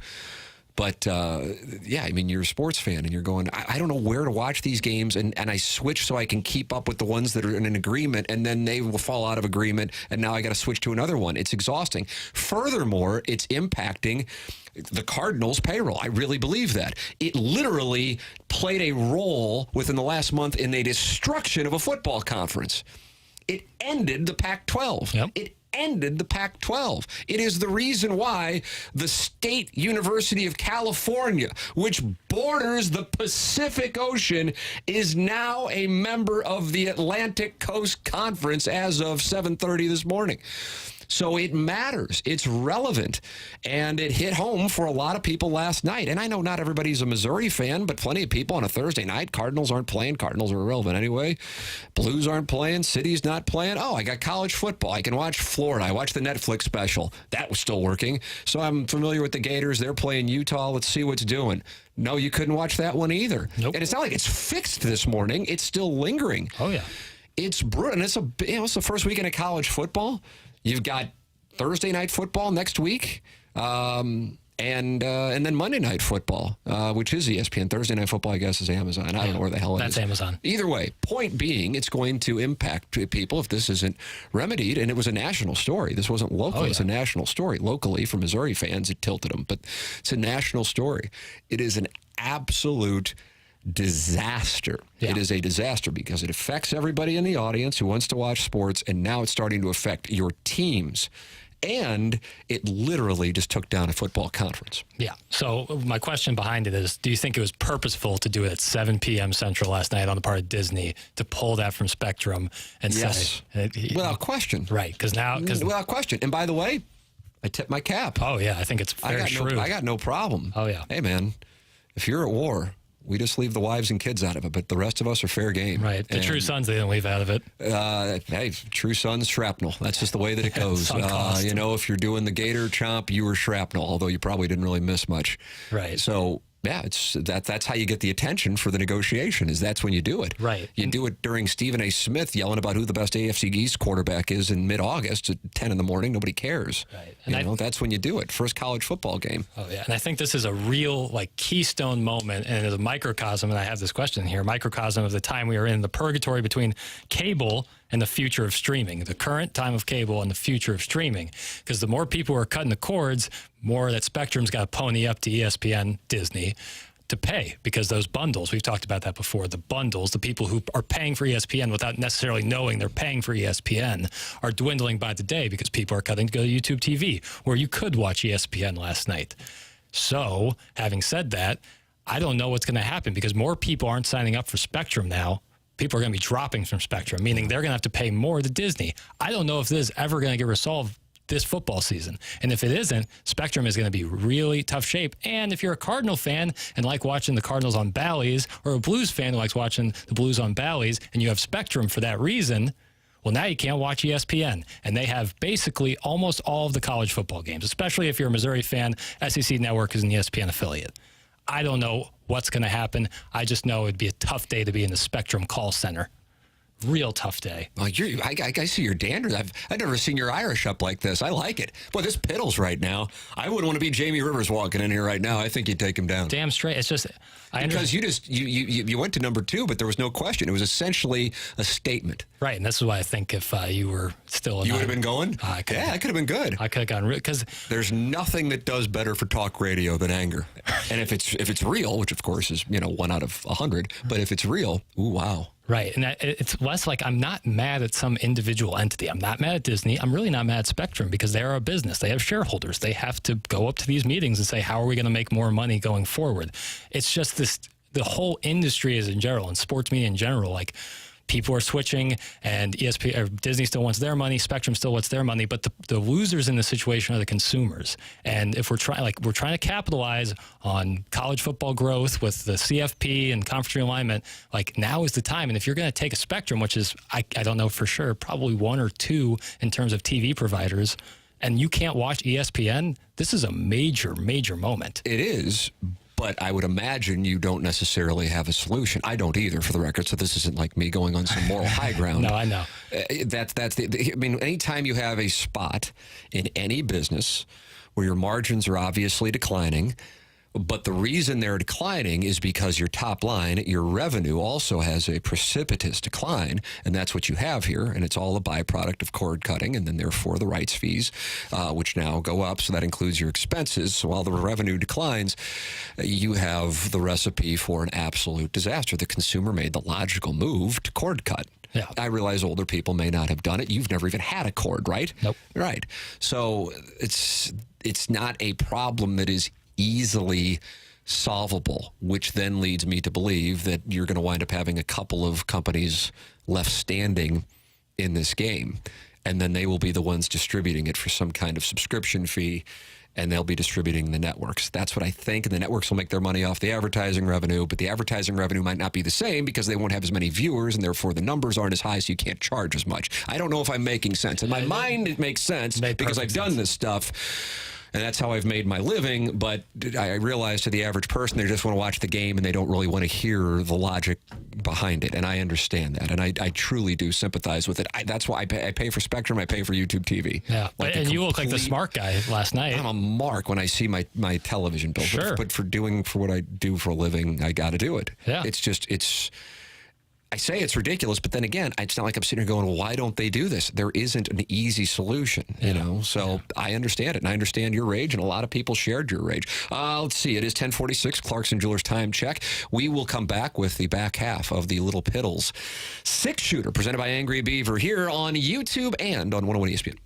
Speaker 1: But, yeah, I mean, you're a sports fan, and you're going, I don't know where to watch these games, and I switch so I can keep up with the ones that are in an agreement, and then they will fall out of agreement, and now I got to switch to another one. It's exhausting. Furthermore, it's impacting the Cardinals' payroll. I really believe that. It literally played a role within the last month in the destruction of a football conference. It ended the Pac-12.
Speaker 2: Yep.
Speaker 1: It ended the Pac-12. It is the reason why the State University of California, which borders the Pacific Ocean, is now a member of the Atlantic Coast Conference as of 7:30 this morning. So it matters. It's relevant. And it hit home for a lot of people last night. And I know not everybody's a Missouri fan, but plenty of people on a Thursday night. Cardinals aren't playing. Cardinals are irrelevant anyway. Blues aren't playing. City's not playing. Oh, I got college football. I can watch Florida. I watched the Netflix special. That was still working. So I'm familiar with the Gators. They're playing Utah. Let's see what's doing. No, you couldn't watch that one either.
Speaker 2: Nope.
Speaker 1: And it's not like it's fixed this morning. It's still lingering.
Speaker 2: Oh, yeah.
Speaker 1: It's brutal. And it's the first weekend of college football. You've got Thursday night football next week, and then Monday night football, which is ESPN. Thursday night football, I guess, is Amazon. I don't know where the hell it is.
Speaker 2: That's Amazon.
Speaker 1: Either way, point being, it's going to impact people if this isn't remedied. And it was a national story. This wasn't local. It's a national story. Locally, for Missouri fans, it tilted them. But it's a national story. It is an absolute disaster.
Speaker 2: Yeah.
Speaker 1: It is a disaster because it affects everybody in the audience who wants to watch sports, and now it's starting to affect your teams. And it literally just took down a football conference.
Speaker 2: Yeah. So my question behind it is, do you think it was purposeful to do it at 7 p.m. Central last night on the part of Disney to pull that from Spectrum and
Speaker 1: Yes.
Speaker 2: say...
Speaker 1: Without question.
Speaker 2: Right.
Speaker 1: Without question. And by the way, I tip my cap.
Speaker 2: Oh, yeah. I think it's very shrewd.
Speaker 1: I got no problem.
Speaker 2: Oh, yeah.
Speaker 1: Hey, man, if you're at war, we just leave the wives and kids out of it, but the rest of us are fair game.
Speaker 2: Right. The true sons, they didn't leave out of it.
Speaker 1: Hey, true sons, shrapnel. That's just the way that it goes. If you're doing the gator chomp, you were shrapnel, although you probably didn't really miss much.
Speaker 2: Right.
Speaker 1: So, yeah, that's how you get the attention for the negotiation, is that's when you do it.
Speaker 2: Right.
Speaker 1: You do it during Stephen A. Smith yelling about who the best AFC East quarterback is in mid-August at 10 in the morning. Nobody cares.
Speaker 2: Right. And
Speaker 1: that's when you do it. First college football game.
Speaker 2: Oh, yeah. And I think this is a real, keystone moment, and it's a microcosm, and I have this question here, microcosm of the time we are in, the purgatory between cable and the future of streaming, the current time of cable and the future of streaming. Because the more people are cutting the cords, more that Spectrum's got to pony up to ESPN, Disney, to pay, because those bundles, we've talked about that before, the bundles, the people who are paying for ESPN without necessarily knowing they're paying for ESPN are dwindling by the day because people are cutting to go to YouTube TV, where you could watch ESPN last night. So, having said that, I don't know what's going to happen because more people aren't signing up for Spectrum now. People are going to be dropping from Spectrum, meaning they're going to have to pay more to Disney. I don't know if this is ever going to get resolved this football season. And if it isn't, Spectrum is going to be really tough shape. And if you're a Cardinal fan and like watching the Cardinals on Bally's, or a Blues fan who likes watching the Blues on Bally's, and you have Spectrum for that reason, well, now you can't watch ESPN. And they have basically almost all of the college football games, especially if you're a Missouri fan. SEC Network is an ESPN affiliate. I don't know what's going to happen. I just know it'd be a tough day to be in the Spectrum call center. Real tough day.
Speaker 1: Well, I see your dander. I've never seen your Irish up like this. I like it. Boy, this Piddles right now. I wouldn't want to be Jamie Rivers walking in here right now. I think you'd take him down.
Speaker 2: Damn straight. It's just
Speaker 1: because you went to number 2, but there was no question. It was essentially a statement.
Speaker 2: Right, and this is why I think if you were still,
Speaker 1: you would have been going.
Speaker 2: I could I could have gone because
Speaker 1: there's nothing that does better for talk radio than anger, and if it's real, which of course is 1 out of 100, but if it's real, ooh wow.
Speaker 2: Right, and it's less like I'm not mad at some individual entity. I'm not mad at Disney. I'm really not mad at Spectrum because they're a business. They have shareholders. They have to go up to these meetings and say, how are we going to make more money going forward? It's just the whole industry is in general, and sports media in general, people are switching, and ESPN or Disney still wants their money, Spectrum still wants their money, but the losers in the situation are the consumers. And if we're trying to capitalize on college football growth with the CFP and conference realignment, now is the time. And if you're going to take a Spectrum, which is I don't know for sure, probably 1 or 2 in terms of TV providers, and you can't watch ESPN, this is a major, major moment.
Speaker 1: It is. But I would imagine you don't necessarily have a solution. I don't either, for the record. So this isn't like me going on some moral high ground.
Speaker 2: No, I know.
Speaker 1: I mean, anytime you have a spot in any business where your margins are obviously declining, but the reason they're declining is because your top line, your revenue also has a precipitous decline, and that's what you have here, and it's all a byproduct of cord cutting, and then therefore the rights fees, which now go up, so that includes your expenses. So while the revenue declines, you have the recipe for an absolute disaster. The consumer made the logical move to cord cut.
Speaker 2: Yeah.
Speaker 1: I realize older people may not have done it. You've never even had a cord, right?
Speaker 2: Nope.
Speaker 1: Right. So it's not a problem that is easily solvable, which then leads me to believe that you're going to wind up having a couple of companies left standing in this game, and then they will be the ones distributing it for some kind of subscription fee, and they'll be distributing the networks. That's what I think, and the networks will make their money off the advertising revenue, but the advertising revenue might not be the same because they won't have as many viewers, and therefore the numbers aren't as high, so you can't charge as much. I don't know if I'm making sense. In my mind, it makes sense because I've done this stuff. And that's how I've made my living, but I realize to the average person, they just want to watch the game and they don't really want to hear the logic behind it. And I understand that. And I truly do sympathize with it. That's why I pay for Spectrum, I pay for YouTube TV.
Speaker 2: Yeah, and you look like the smart guy last night.
Speaker 1: I'm a mark when I see my television bill.
Speaker 2: Sure.
Speaker 1: But for what I do for a living, I got to do it.
Speaker 2: Yeah.
Speaker 1: I say it's ridiculous, but then again, it's not like I'm sitting here going, well, why don't they do this? There isn't an easy solution, you know? So I understand it, and I understand your rage, and a lot of people shared your rage. Let's see. It is 10:46, Clarkson Jewelers time check. We will come back with the back half of the Little Piddles six-shooter presented by Angry Beaver here on YouTube and on 101 ESPN.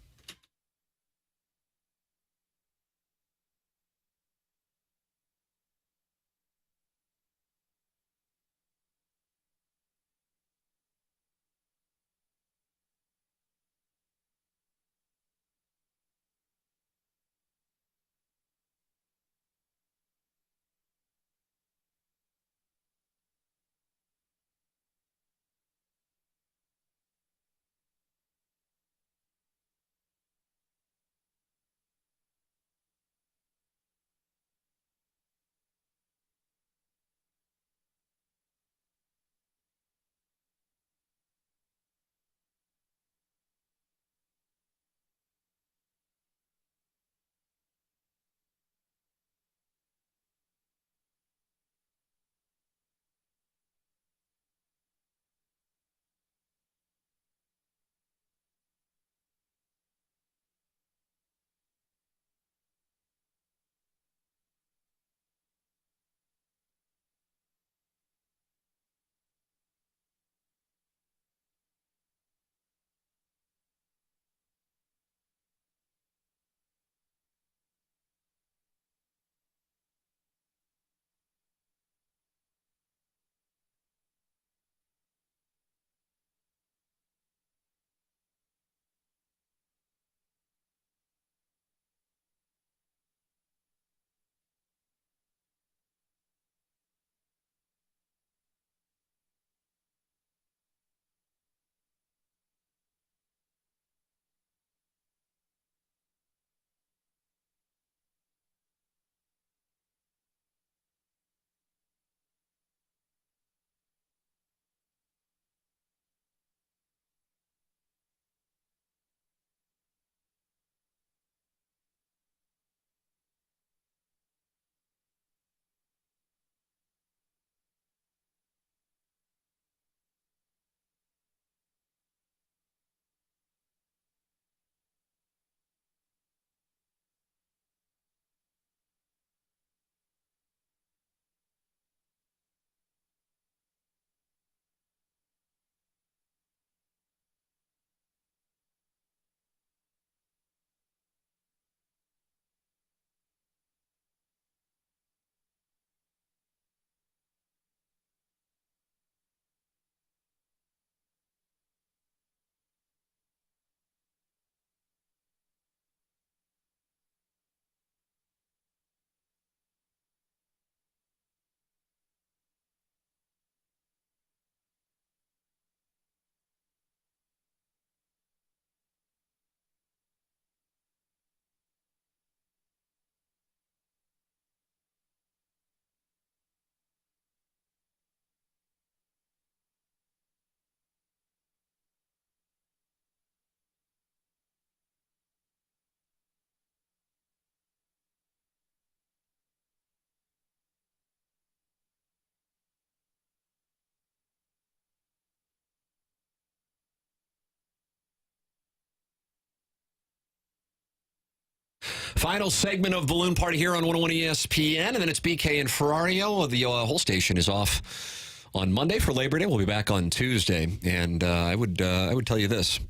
Speaker 1: Final segment of Balloon Party here on 101 ESPN, and then it's BK and Ferrario. The whole station is off on Monday for Labor Day. We'll be back on Tuesday, and I would tell you this: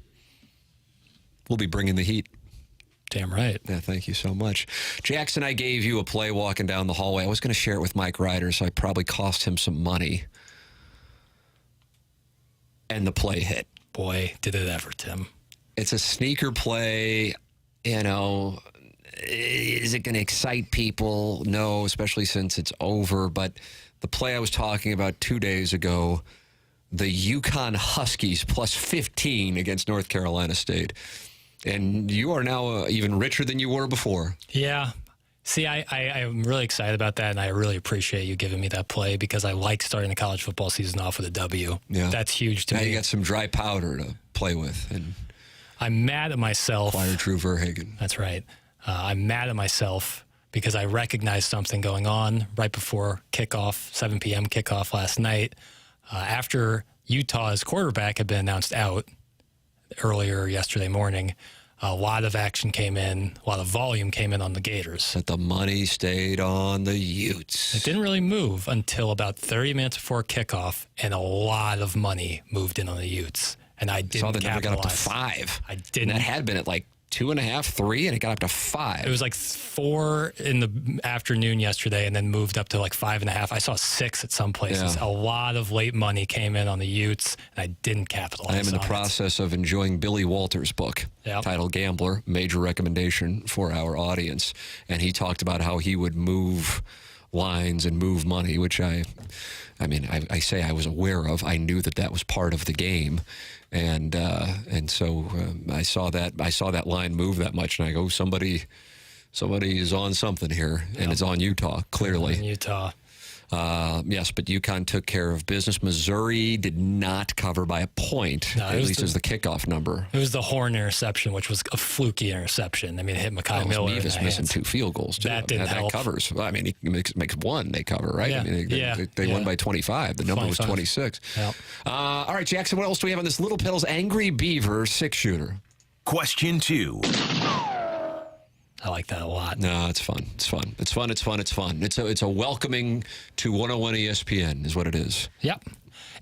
Speaker 1: we'll be bringing the heat.
Speaker 2: Damn right.
Speaker 1: Yeah, thank you so much. Jackson, I gave you a play walking down the hallway. I was going to share it with Mike Ryder, so I probably cost him some money. And the play hit.
Speaker 2: Boy, did it ever, Tim.
Speaker 1: It's a sneaker play. You know, is it going to excite people? No, especially since it's over. But the play I was talking about 2 days ago, the UConn Huskies plus 15 against North Carolina State. And you are now even richer than you were before.
Speaker 2: Yeah. See, I'm really excited about that, and I really appreciate you giving me that play because I like starting the college football season off with a W.
Speaker 1: Yeah.
Speaker 2: That's huge to
Speaker 1: now
Speaker 2: me.
Speaker 1: You got some dry powder to play with. And
Speaker 2: I'm mad at myself.
Speaker 1: Fire True Verhagen.
Speaker 2: That's right. I'm mad at myself because I recognized something going on right before kickoff, 7 p.m. kickoff last night. After Utah's quarterback had been announced out earlier yesterday morning, a lot of action came in, a lot of volume came in on the Gators.
Speaker 1: But the money stayed on the Utes.
Speaker 2: It didn't really move until about 30 minutes before kickoff, and a lot of money moved in on the Utes. And I didn't
Speaker 1: saw the number got up to
Speaker 2: capitalize.
Speaker 1: 5.
Speaker 2: I didn't.
Speaker 1: And that had been at like 2.5, 3, and it got up to 5.
Speaker 2: It was like 4 in the afternoon yesterday and then moved up to like 5.5. I saw 6 at some places.
Speaker 1: Yeah.
Speaker 2: A lot of late money came in on the Utes, and I didn't capitalize
Speaker 1: I am in the
Speaker 2: on it.
Speaker 1: process of enjoying Billy Walters' book, titled Gambler, major recommendation for our audience. And he talked about how he would move lines and move money, which I say I was aware of. I knew that was part of the game. And so I saw that line move that much, and I go, somebody is on something here, and it's on Utah, clearly.
Speaker 2: Utah.
Speaker 1: Yes, but UConn took care of business. Missouri did not cover by a point, at least as the kickoff number.
Speaker 2: It was the Horn interception, which was a fluky interception. I mean, it hit Mekhi Miller.
Speaker 1: Mevis missing 2 field goals, too.
Speaker 2: That didn't help.
Speaker 1: That covers. Well, I mean, he makes 1, they cover, right?
Speaker 2: Yeah.
Speaker 1: I mean, they won by 25. The number was 26.
Speaker 2: Yep.
Speaker 1: All right, Jackson, what else do we have on this Little Piddles Angry Beaver 6-shooter?
Speaker 7: Question 2.
Speaker 2: I like that a lot.
Speaker 1: No, it's fun. It's fun. It's fun. It's fun. It's fun. It's a welcoming to 101 ESPN is what it is.
Speaker 2: Yep.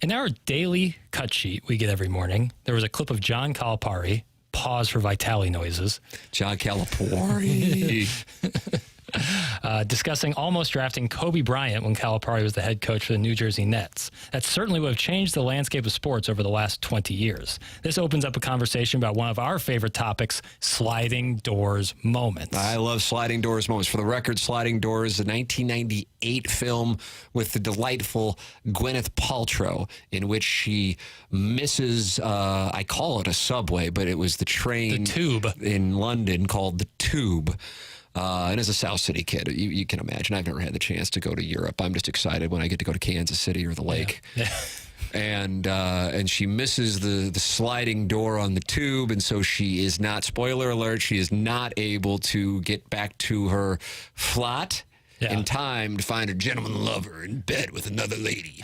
Speaker 2: In our daily cut sheet we get every morning, there was a clip of John Calipari, pause for Vitali noises.
Speaker 1: John Calipari.
Speaker 2: Discussing almost drafting Kobe Bryant when Calipari was the head coach for the New Jersey Nets. That certainly would have changed the landscape of sports over the last 20 years. This opens up a conversation about one of our favorite topics, sliding doors moments.
Speaker 1: I love sliding doors moments. For the record, Sliding Doors, the 1998 film with the delightful Gwyneth Paltrow, in which she misses, I call it a subway, but it was the train.
Speaker 2: The Tube.
Speaker 1: In London called the Tube. And as a South City kid, you can imagine, I've never had the chance to go to Europe. I'm just excited when I get to go to Kansas City or the lake.
Speaker 2: Yeah.
Speaker 1: And she misses the sliding door on the tube, and so she is not, spoiler alert, she is not able to get back to her flat in time to find her gentleman lover in bed with another lady.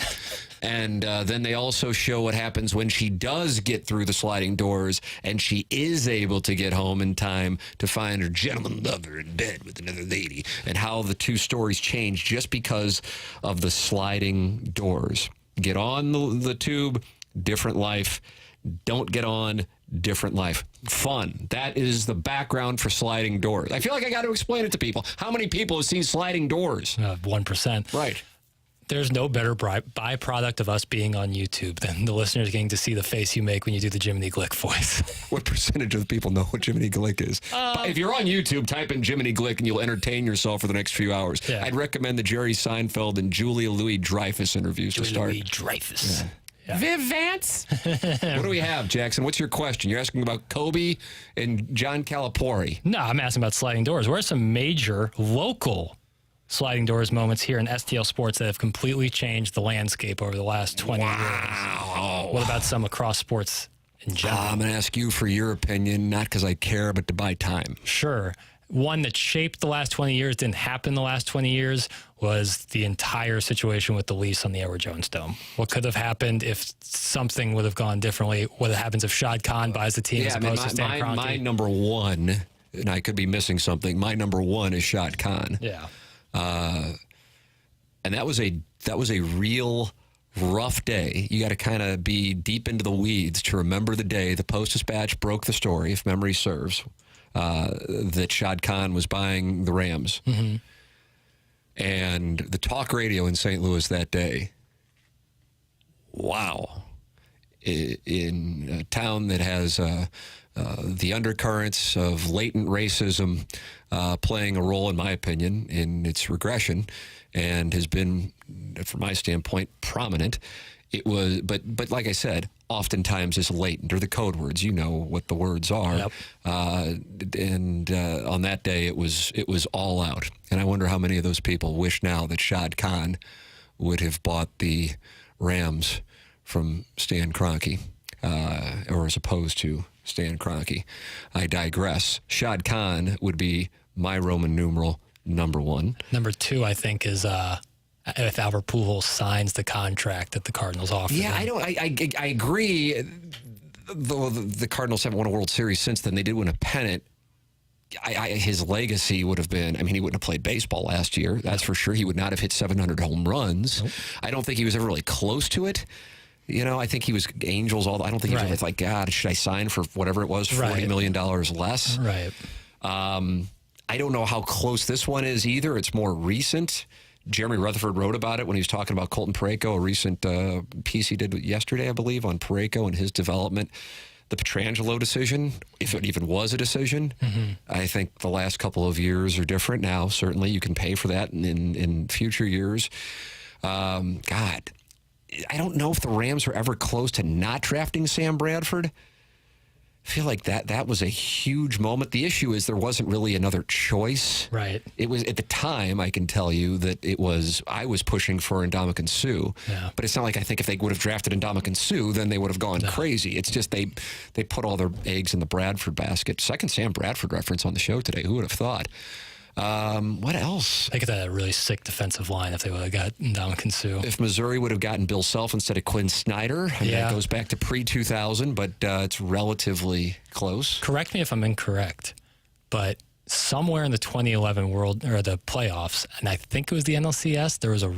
Speaker 1: And then they also show what happens when she does get through the sliding doors and she is able to get home in time to find her gentleman lover in bed with another lady, and how the two stories change just because of the sliding doors. Get on the tube, different life. Don't get on, different life. Fun. That is the background for sliding doors. I feel like I got to explain it to people. How many people have seen sliding doors?
Speaker 2: 1%.
Speaker 1: Right.
Speaker 2: There's no better byproduct of us being on YouTube than the listeners getting to see the face you make when you do the Jiminy Glick voice.
Speaker 1: What percentage of the people know what Jiminy Glick is? If you're on YouTube, type in Jiminy Glick and you'll entertain yourself for the next few hours.
Speaker 2: Yeah.
Speaker 1: I'd recommend the Jerry Seinfeld and Julia Louis-Dreyfus interviews to start.
Speaker 2: Louis-Dreyfus.
Speaker 1: Yeah. Viv Vance. What do we have, Jackson? What's your question? You're asking about Kobe and John Calipari.
Speaker 2: No, I'm asking about sliding doors. Where are some major local sliding doors moments here in STL Sports that have completely changed the landscape over the last 20 years? What about some across sports in general?
Speaker 1: I'm going to ask you for your opinion, not because I care, but to buy time.
Speaker 2: Sure. One that shaped the last 20 years, didn't happen the last 20 years, was the entire situation with the lease on the Edward Jones Dome. What could have happened if something would have gone differently? What happens if Shad Khan buys the team as opposed to Stan Kroenke?
Speaker 1: My number one and I could be missing something, my number one is Shad Khan.
Speaker 2: Yeah.
Speaker 1: And that was a real rough day. You got to kind of be deep into the weeds to remember the day the Post-Dispatch broke the story, if memory serves, that Shad Khan was buying the Rams.
Speaker 2: Mm-hmm.
Speaker 1: And the talk radio in St. Louis that day, wow. In a town that has the undercurrents of latent racism playing a role, in my opinion, in its regression, and has been, from my standpoint, prominent. It was, but like I said, oftentimes it's latent, or the code words. You know what the words are.
Speaker 2: Yep.
Speaker 1: And on that day, it was all out. And I wonder how many of those people wish now that Shad Khan would have bought the Rams from Stan Kroenke, or as opposed to Stan Kroenke. I digress. Shad Khan would be my Roman numeral number one.
Speaker 2: Number two, I think, is if Albert Pujols signs the contract that the Cardinals offered.
Speaker 1: Yeah,
Speaker 2: him.
Speaker 1: I agree. Though the Cardinals haven't won a World Series since then, they did win a pennant. His legacy would have been, I mean, he wouldn't have played baseball last year. That's for sure. He would not have hit 700 home runs. Nope. I don't think he was ever really close to it. You know, I think he was Angels. I don't think he was really like, God, should I sign for whatever it was, $40 million less?
Speaker 2: Right.
Speaker 1: I don't know how close this one is either. It's more recent. Jeremy Rutherford wrote about it when he was talking about Colton Parayko, a recent piece he did yesterday, I believe, on Parayko and his development. The Pietrangelo decision, if it even was a decision, I think the last couple of years are different now. Certainly, you can pay for that in future years. God, I don't know if the Rams were ever close to not drafting Sam Bradford. I feel like that was a huge moment. The issue is there wasn't really another choice.
Speaker 2: Right.
Speaker 1: It was, at the time, I can tell you that I was pushing for Ndamukong Suh.
Speaker 2: Yeah.
Speaker 1: But it's not like I think if they would have drafted Ndamukong Suh, then they would have gone crazy. It's just they put all their eggs in the Bradford basket. Second Sam Bradford reference on the show today. Who would have thought? What else?
Speaker 2: They could have a really sick defensive line if they would have got Ndamukong Suh.
Speaker 1: If Missouri would have gotten Bill Self instead of Quinn Snyder, that goes back to pre-2000, but it's relatively close.
Speaker 2: Correct me if I'm incorrect, but somewhere in the 2011 World or the playoffs, and I think it was the NLCS, there was a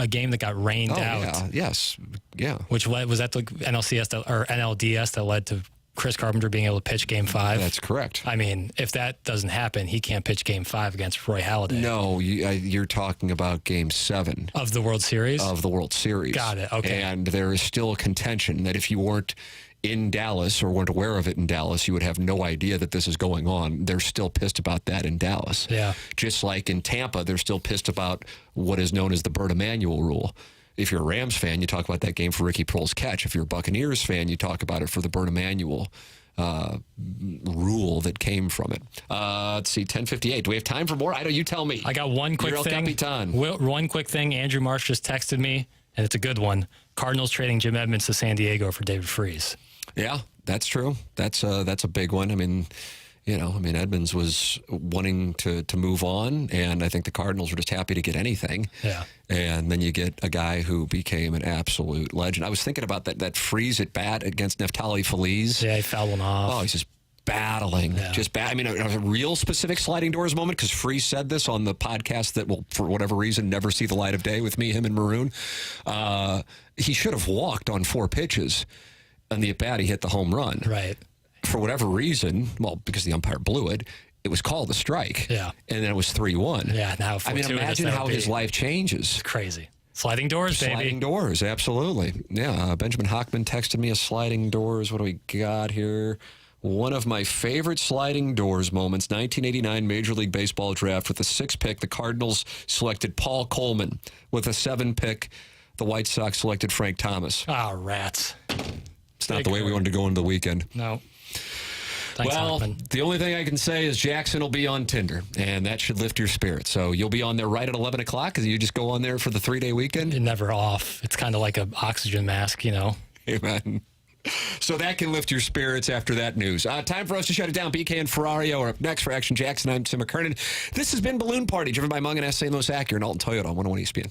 Speaker 2: game that got rained out.
Speaker 1: Yeah, yes, yeah.
Speaker 2: Which was that the NLCS or NLDS that led to Chris Carpenter being able to pitch Game 5?
Speaker 1: That's correct.
Speaker 2: I mean, if that doesn't happen, he can't pitch Game 5 against Roy Halladay.
Speaker 1: No, you're talking about Game 7.
Speaker 2: Of the World Series?
Speaker 1: Of the World Series.
Speaker 2: Got it, okay.
Speaker 1: And there is still a contention that if you weren't in Dallas or weren't aware of it in Dallas, you would have no idea that this is going on. They're still pissed about that in Dallas.
Speaker 2: Yeah.
Speaker 1: Just like in Tampa, they're still pissed about what is known as the Bert Emanuel rule. If you're a Rams fan, you talk about that game for Ricky Proehl's catch. If you're a Buccaneers fan, you talk about it for the Bert Emanuel rule that came from it. Let's see, 10:58. Do we have time for more? I don't. You tell me.
Speaker 2: I got one quick thing. One quick thing. Andrew Marsh just texted me, and it's a good one. Cardinals trading Jim Edmonds to San Diego for David Freese.
Speaker 1: Yeah, that's true. That's a big one. I mean, Edmonds was wanting to move on, and I think the Cardinals were just happy to get anything.
Speaker 2: Yeah.
Speaker 1: And then you get a guy who became an absolute legend. I was thinking about that freeze at bat against Neftali Feliz.
Speaker 2: Yeah, he fouled one off.
Speaker 1: Oh, he's just battling.
Speaker 2: Yeah.
Speaker 1: I mean, a real specific sliding doors moment, because Freeze said this on the podcast that will, for whatever reason, never see the light of day with me, him, and Maroon. He should have walked on 4 pitches. On the at-bat, he hit the home run.
Speaker 2: Right.
Speaker 1: For whatever reason, because the umpire blew it, it was called a strike.
Speaker 2: Yeah.
Speaker 1: And then it was 3-1.
Speaker 2: Yeah, now
Speaker 1: I mean, imagine how his life changes.
Speaker 2: It's crazy. Sliding doors, baby.
Speaker 1: Sliding doors, absolutely. Yeah, Benjamin Hockman texted me a sliding doors. What do we got here? One of my favorite sliding doors moments, 1989 Major League Baseball draft. With the 6th pick, the Cardinals selected Paul Coleman. With the 7th pick, the White Sox selected Frank Thomas.
Speaker 2: Ah, rats.
Speaker 1: It's not the way we wanted to go into the weekend.
Speaker 2: No. Thanks, Hoffman.
Speaker 1: The only thing I can say is Jackson will be on Tinder, and that should lift your spirits. So you'll be on there right at 11 o'clock, because you just go on there for the 3-day weekend?
Speaker 2: You're never off. It's kind of like an oxygen mask,
Speaker 1: Amen. So that can lift your spirits after that news. Time for us to shut it down. BK and Ferrario are up next for Action Jackson. I'm Tim McKernan. This has been Balloon Party, driven by Mung and S. St. Louis Acura and Alton Toyota on 101 ESPN.